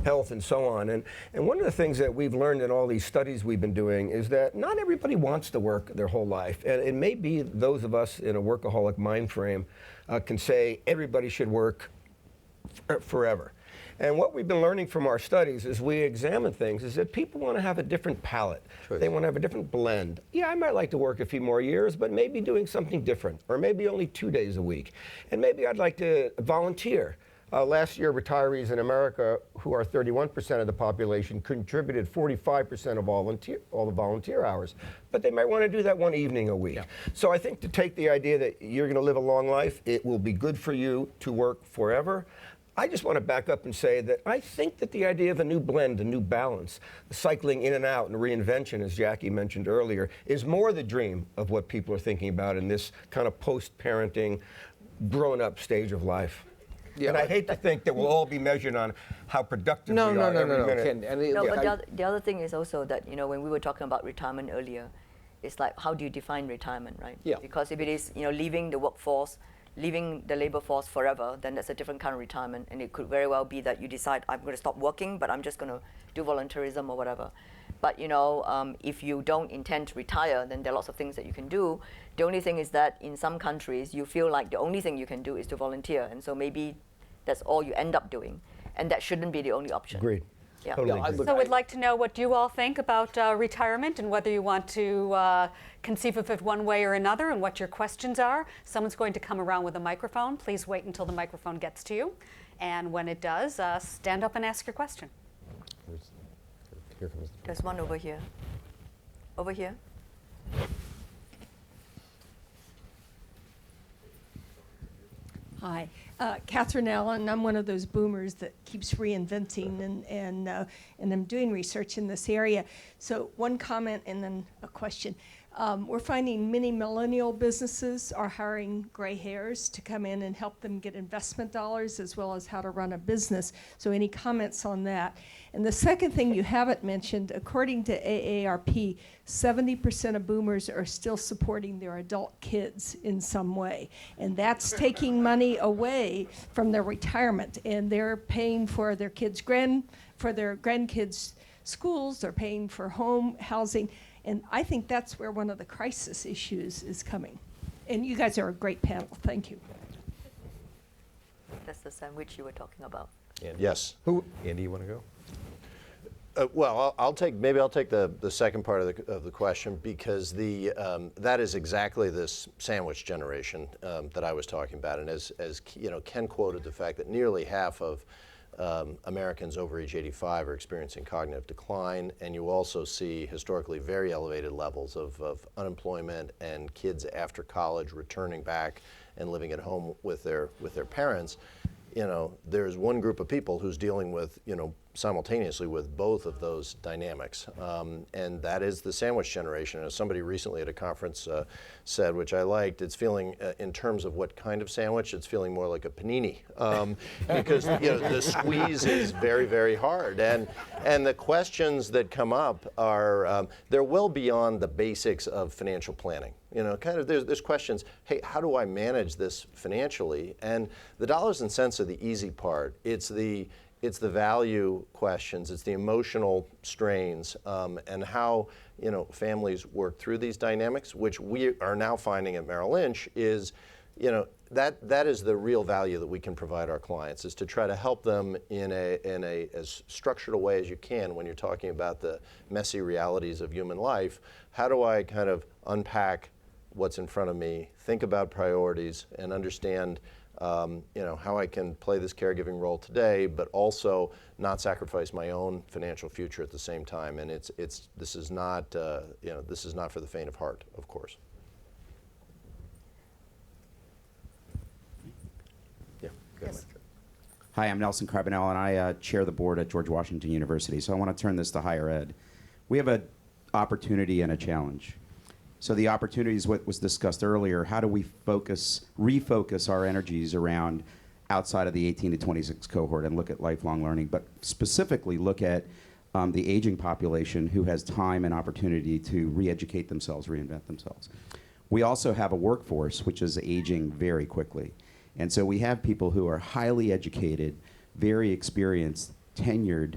health and so on. And one of the things that we've learned in all these studies we've been doing is that not everybody wants to work their whole life. And it may be those of us in a workaholic mind frame can say everybody should work forever. And what we've been learning from our studies as we examine things is that people want to have a different palette. Choice. They want to have a different blend. Yeah, I might like to work a few more years, but maybe doing something different, or maybe only 2 days a week. And maybe I'd like to volunteer. Last year, retirees in America, who are 31% of the population, contributed 45% of all the volunteer hours. But they might want to do that one evening a week. Yeah. So I think to take the idea that you're going to live a long life, it will be good for you to work forever. I just want to back up and say that I think that the idea of a new blend, a new balance, cycling in and out and reinvention, as Jackie mentioned earlier, is more the dream of what people are thinking about in this kind of post-parenting, grown-up stage of life. Yeah, and I hate to think that we'll all be measured on how productive we are every minute. But the other thing is also that, when we were talking about retirement earlier, it's like, how do you define retirement, right? Yeah. Because if it is, leaving the workforce, leaving the labor force forever, then that's a different kind of retirement. And it could very well be that you decide, I'm going to stop working, but I'm just going to do volunteerism or whatever. But, if you don't intend to retire, then there are lots of things that you can do. The only thing is that in some countries, you feel like the only thing you can do is to volunteer. And so maybe that's all you end up doing. And that shouldn't be the only option. Agreed. Yeah. Totally agree. So we'd like to know what you all think about retirement and whether you want to conceive of it one way or another and what your questions are. Someone's going to come around with a microphone. Please wait until the microphone gets to you. And when it does, stand up and ask your question. Here comes There's one over here. Over here. Hi, Catherine Allen. I'm one of those boomers that keeps reinventing, and I'm doing research in this area. So one comment and then a question. We're finding many millennial businesses are hiring gray hairs to come in and help them get investment dollars as well as how to run a business. So any comments on that? And the second thing you haven't mentioned, according to AARP, 70% of boomers are still supporting their adult kids in some way. And that's taking money away from their retirement. And they're paying for their grandkids' schools, they're paying for home, housing. And I think that's where one of the crisis issues is coming. And you guys are a great panel. Thank you. That's the sandwich you were talking about. Andy? Yes. Andy, you want to go? Well, I'll take the second part of the question, because that is exactly this sandwich generation that I was talking about, and as you know, Ken quoted the fact that nearly half of Americans over age 85 are experiencing cognitive decline, and you also see historically very elevated levels of unemployment and kids after college returning back and living at home with their parents. You know, there's one group of people who's dealing with, you know, simultaneously with both of those dynamics, and that is the sandwich generation. As somebody recently at a conference said, which I liked, it's feeling, in terms of what kind of sandwich, it's feeling more like a panini, because you know, the squeeze is very, very hard, and the questions that come up are they're well beyond the basics of financial planning. You know, kind of there's questions, hey, how do I manage this financially? And the dollars and cents are the easy part. It's the value questions, it's the emotional strains, and how, you know, families work through these dynamics, which we are now finding at Merrill Lynch is, you know, that is the real value that we can provide our clients, is to try to help them in a as structured a way as you can when you're talking about the messy realities of human life. How do I kind of unpack what's in front of me, think about priorities, and understand you know, how I can play this caregiving role today, but also not sacrifice my own financial future at the same time. And this is not you know, this is not for the faint of heart, of course. Yeah. Go ahead. Hi, I'm Nelson Carbonell, and I chair the board at George Washington University. So I want to turn this to higher ed. We have an opportunity and a challenge. So the opportunity is what was discussed earlier. How do we refocus our energies around outside of the 18 to 26 cohort and look at lifelong learning, but specifically look at the aging population who has time and opportunity to re-educate themselves, reinvent themselves. We also have a workforce which is aging very quickly. And so we have people who are highly educated, very experienced, tenured,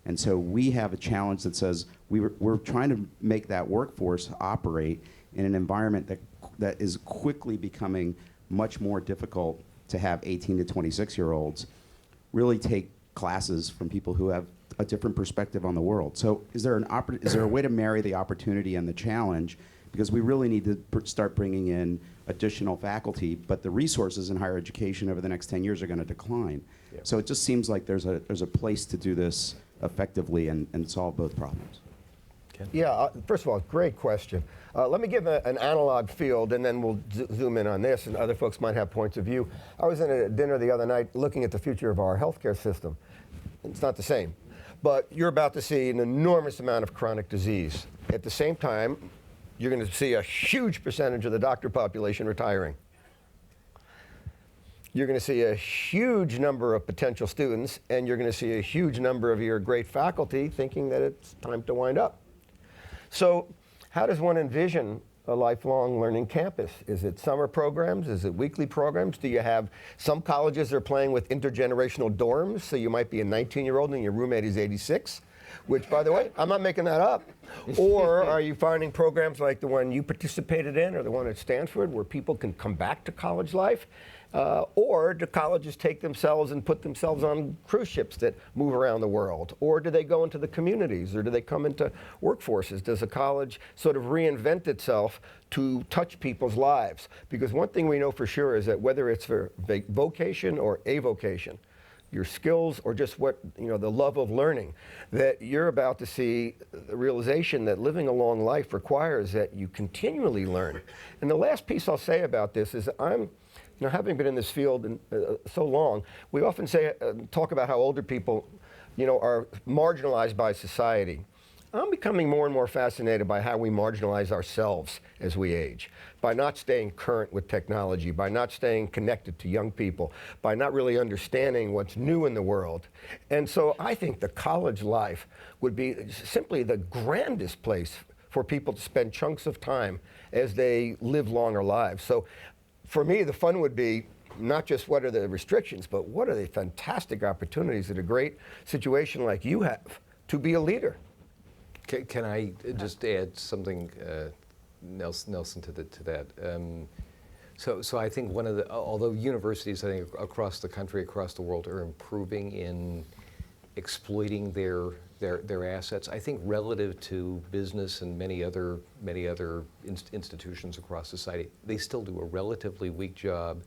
and so we have a challenge that says we're trying to make that workforce operate in an environment that is quickly becoming much more difficult to have 18 to 26-year-olds really take classes from people who have a different perspective on the world. So is there a way to marry the opportunity and the challenge? Because we really need to start bringing in additional faculty, but the resources in higher education over the next 10 years are going to decline. Yep. So it just seems like there's a place to do this effectively and solve both problems. Ken? Yeah, first of all, great question. Let me give an analog field, and then we'll zoom in on this, and other folks might have points of view. I was in a dinner the other night looking at the future of our healthcare system. It's not the same, but you're about to see an enormous amount of chronic disease. At the same time, you're going to see a huge percentage of the doctor population retiring. You're going to see a huge number of potential students, and you're going to see a huge number of your great faculty thinking that it's time to wind up. So how does one envision a lifelong learning campus? Is it summer programs? Is it weekly programs? Do you have some colleges are playing with intergenerational dorms, so you might be a 19-year-old and your roommate is 86? Which, by the way, I'm not making that up. Or are you finding programs like the one you participated in or the one at Stanford where people can come back to college life? Or do colleges take themselves and put themselves on cruise ships that move around the world? Or do they go into the communities? Or do they come into workforces? Does a college sort of reinvent itself to touch people's lives? Because one thing we know for sure is that whether it's for vocation or avocation, your skills or just what, you know, the love of learning, that you're about to see the realization that living a long life requires that you continually learn. And the last piece I'll say about this is I'm Now, having been in this field so long, we often talk about how older people, are marginalized by society. I'm becoming more and more fascinated by how we marginalize ourselves as we age, by not staying current with technology, by not staying connected to young people, by not really understanding what's new in the world. And so I think the college life would be simply the grandest place for people to spend chunks of time as they live longer lives. So for me, the fun would be not just what are the restrictions, but what are the fantastic opportunities at a great situation like you have to be a leader. Can I just add something, Nelson, to that? So I think although universities, I think across the country, across the world, are improving in exploiting their assets, I think relative to business and many other institutions across society, they still do a relatively weak job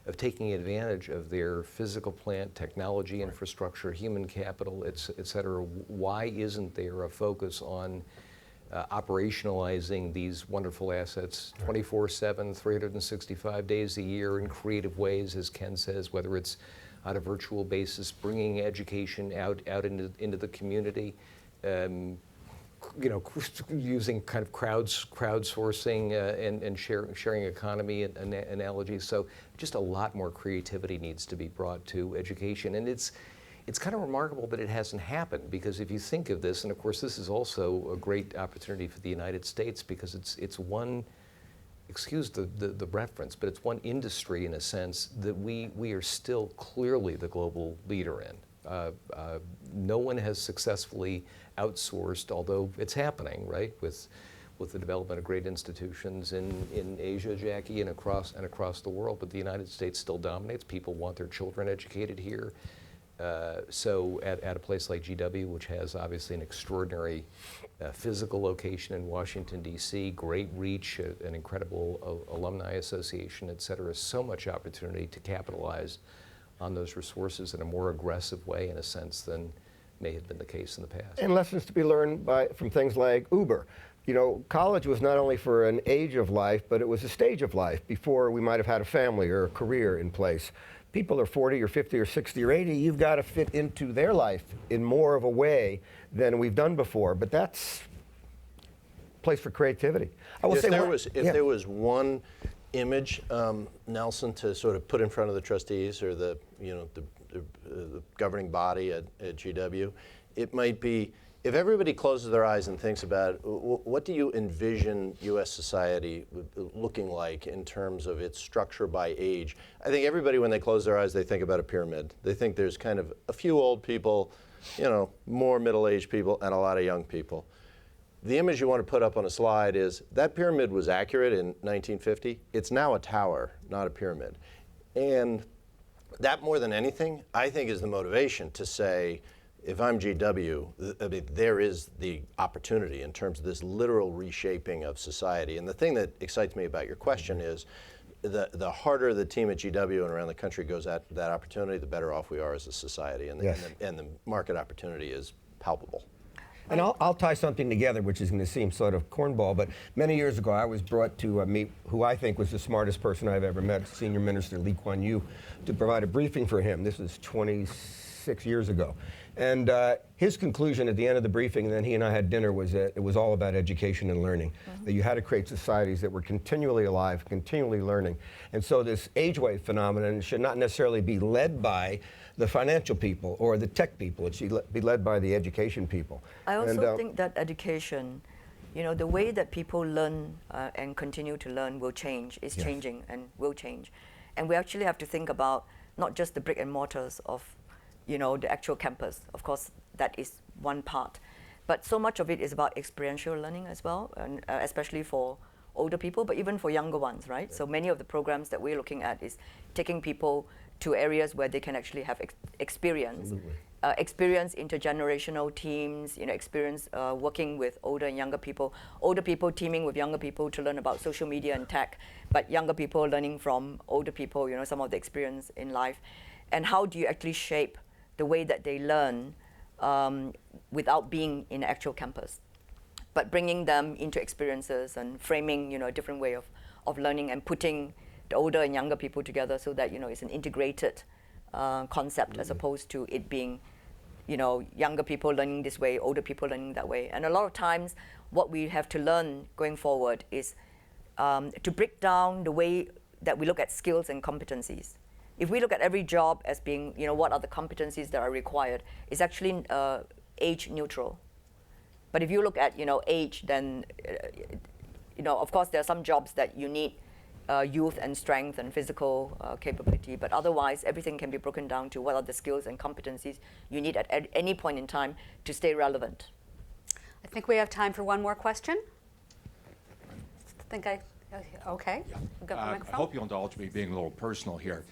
of taking advantage of their physical plant, technology, infrastructure, human capital, et cetera. Why isn't there a focus on operationalizing these wonderful assets 24/7, 365 days a year in creative ways, as Ken says, whether it's on a virtual basis, bringing education out into the community, using kind of crowdsourcing and sharing economy analogies. So just a lot more creativity needs to be brought to education. And it's kind of remarkable that it hasn't happened, because if you think of this, and of course this is also a great opportunity for the United States, because it's one, excuse the reference, but it's one industry in a sense that we are still clearly the global leader in. No one has successfully outsourced, although it's happening, right, with the development of great institutions in Asia, Jackie, and across the world. But the United States still dominates. People want their children educated here. So at a place like GW, which has obviously an extraordinary physical location in Washington, D.C., great reach, an incredible alumni association, et cetera, so much opportunity to capitalize on those resources in a more aggressive way, in a sense, than may have been the case in the past. And lessons to be learned from things like Uber. College was not only for an age of life, but it was a stage of life before we might have had a family or a career in place. People are 40 or 50 or 60 or 80, you've got to fit into their life in more of a way than we've done before. But that's a place for creativity. I will If say there was one image, Nelson, to sort of put in front of the trustees or the governing body at GW, it might be, if everybody closes their eyes and thinks about what do you envision U.S. society looking like in terms of its structure by age, I think everybody, when they close their eyes, they think about a pyramid. They think there's kind of a few old people, more middle-aged people, and a lot of young people. The image you want to put up on a slide is that pyramid was accurate in 1950. It's now a tower, not a pyramid. And that, more than anything, I think is the motivation to say, if I'm GW, I mean, there is the opportunity in terms of this literal reshaping of society. And the thing that excites me about your question is the harder the team at GW and around the country goes at that opportunity, the better off we are as a society. And, yes. and the market opportunity is palpable. And I'll tie something together, which is going to seem sort of cornball, but many years ago I was brought to meet who I think was the smartest person I've ever met, Senior Minister Lee Kuan Yew, to provide a briefing for him. This was 26 years ago. And his conclusion at the end of the briefing, and then he and I had dinner, was that it was all about education and learning, that you had to create societies that were continually alive, continually learning. And so this age wave phenomenon should not necessarily be led by the financial people or the tech people. It should be led by the education people. I also think that education, the way that people learn and continue to learn will change, is Yes. changing and will change. And we actually have to think about not just the brick and mortars of the actual campus. Of course, that is one part. But so much of it is about experiential learning as well, and especially for older people, but even for younger ones, right? Yeah. So many of the programs that we're looking at is taking people to areas where they can actually have experience, experience intergenerational teams, experience working with older and younger people teaming with younger people to learn about social media and tech, but younger people learning from older people, some of the experience in life. And how do you actually shape the way that they learn without being in an actual campus, but bringing them into experiences and framing, a different way of learning and putting the older and younger people together so that, it's an integrated concept as opposed to it being, younger people learning this way, older people learning that way. And a lot of times what we have to learn going forward is to break down the way that we look at skills and competencies. If we look at every job as being, what are the competencies that are required, it's actually age neutral. But if you look at, age, then, of course, there are some jobs that you need youth and strength and physical capability, but otherwise, everything can be broken down to what are the skills and competencies you need at any point in time to stay relevant. I think we have time for one more question. Okay. Yeah. We've got the I microphone. hope you'll indulge me being a little personal here.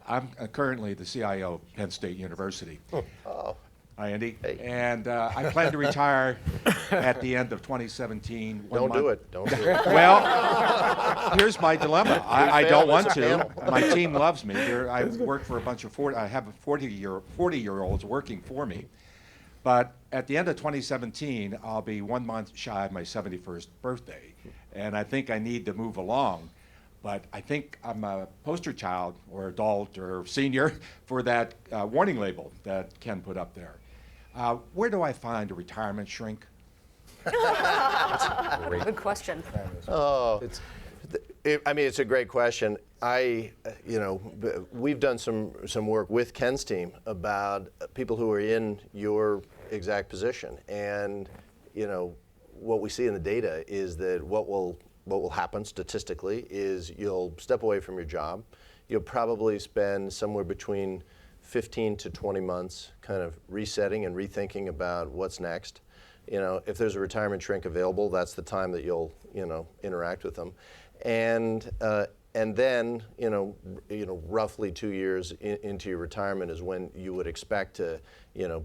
I'm currently the CIO of Penn State University. Oh. Hi, Andy. Hey. And I plan to retire at the end of 2017. Don't do it. Don't do it. Well, here's my dilemma. I don't want As a to. panel. My team loves me. I work for a bunch of I have 40-year-olds working for me. But at the end of 2017, I'll be 1 month shy of my 71st birthday. And I think I need to move along. But I think I'm a poster child or adult or senior for that warning label that Ken put up there. Where do I find a retirement shrink? Good question. It's a great question. We've done some work with Ken's team about people who are in your exact position, and what we see in the data is that what will happen statistically is you'll step away from your job. You'll probably spend somewhere between 15 to 20 months kind of resetting and rethinking about what's next. If there's a retirement shrink available, that's the time that you'll interact with them. And then roughly 2 years into your retirement is when you would expect to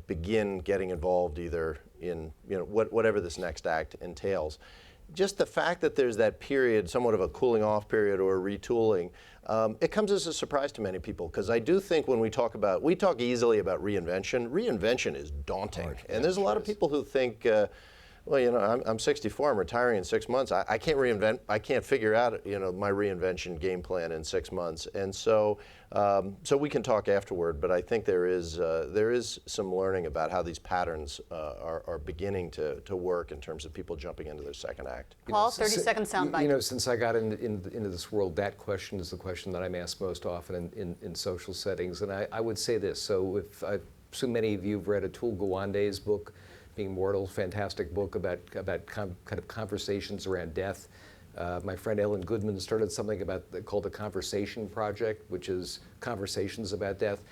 begin getting involved either in whatever this next act entails. Just the fact that there's that period, somewhat of a cooling off period or retooling, it comes as a surprise to many people, because I do think when we talk easily about reinvention. Reinvention is daunting, and there's a lot of people who think, I'm 64, I'm retiring in 6 months. I can't reinvent. I can't figure out my reinvention game plan in 6 months, and so we can talk afterward. But I think there is some learning about how these patterns are beginning to work in terms of people jumping into their second act. Paul, 30-second soundbite. Since I got into this world, that question is the question that I'm asked most often in social settings, and I would say this. So if I assume many of you have read Atul Gawande's book, Being Mortal, fantastic book about kind of conversations around death. My friend Ellen Goodman started something called the Conversation Project, which is conversations about death.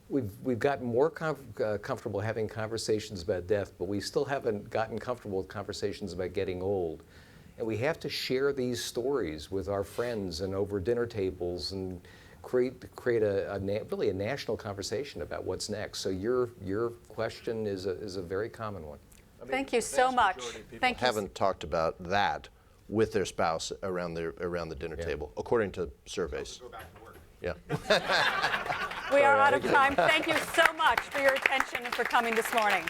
We've gotten more comfortable having conversations about death, but we still haven't gotten comfortable with conversations about getting old. And we have to share these stories with our friends and over dinner tables and create really a national conversation about what's next. So your question is a very common one. Thank you so much. People haven't talked about that with their spouse around the dinner table, according to surveys. Go back to work. Yeah. We are out of time. Thank you so much for your attention and for coming this morning.